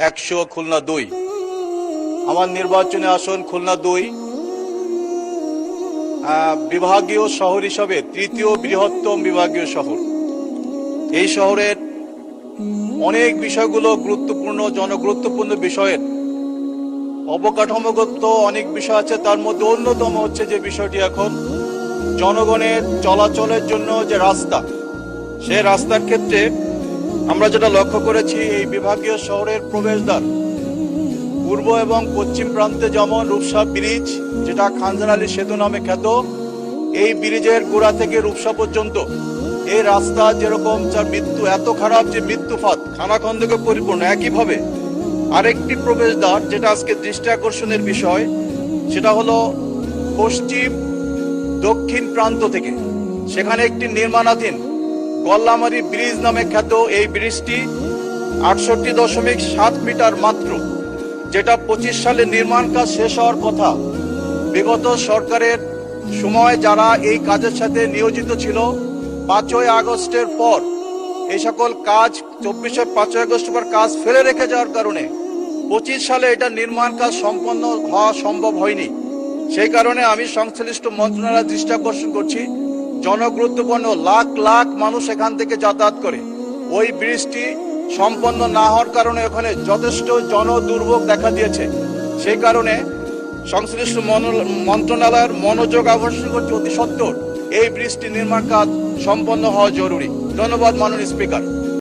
100 খুলনা 2। আমার নির্বাচনী আসন খুলনা 2 বিভাগীয় শহর হিসাবে তৃতীয় বৃহত্তম বিভাগীয় শহর। এই শহরের অনেক বিষয়গুলো গুরুত্বপূর্ণ, জনগুরুত্বপূর্ণ বিষয়ের অবকাঠামোগত অনেক বিষয় আছে। তার মধ্যে অন্যতম হচ্ছে যে বিষয়টি এখন জনগণের চলাচলের জন্য যে রাস্তা, সেই রাস্তার ক্ষেত্রে আমরা যেটা লক্ষ্য করেছি, এই বিভাগীয় শহরের প্রবেশদ্বার পূর্ব এবং পশ্চিম প্রান্তে যেমন রূপসা ব্রিজ, যেটা খানজান আলী সেতু নামে খ্যাত, এই ব্রিজের গোড়া থেকে রূপসা পর্যন্ত এই রাস্তা যেরকম যার মৃত্যু এত খারাপ যে মৃত্যুফাত খানাখন্দকে পরিপূর্ণ। একইভাবে আরেকটি প্রবেশদ্বার যেটা আজকে দৃষ্টি আকর্ষণের বিষয়, সেটা হলো পশ্চিম দক্ষিণ প্রান্ত থেকে সেখানে একটি নির্মাণাধীন গল্লামারি ব্রিজ নামে খ্যাত এই ব্রিজটি 68.7 মিটার মাত্র, যেটা 25 সালে নির্মাণ কাজ শেষ হওয়ার কথা। বিগত সরকারের সময় যারা এই কাজের সাথে নিয়োজিত ছিল, 5ই আগস্টের পর এই সকল কাজ 24-এর 5ই আগস্টের পর কাজ ফেলে রেখে যাওয়ার কারণে 25 সালে এটা নির্মাণ কাজ সম্পন্ন হওয়া সম্ভব হয়নি। সেই কারণে আমি সংশ্লিষ্ট মন্ত্রণালয়ের দৃষ্টি আকর্ষণ করছি, জনগুরুত্বপূর্ণ লাখ লাখ মানুষ এখান থেকে যাতায়াত করে। ওই ব্রিজটি সম্পন্ন না হওয়ার কারণে ওখানে যথেষ্ট জনদুর্ভোগ দেখা দিয়েছে। সেই কারণে সংশ্লিষ্ট মন্ত্রণালয়ের মনোযোগ আকর্ষণ করছে, অতি সত্বর এই ব্রিজটি নির্মাণ কাজ সম্পন্ন হওয়া জরুরি। ধন্যবাদ মাননীয় স্পিকার।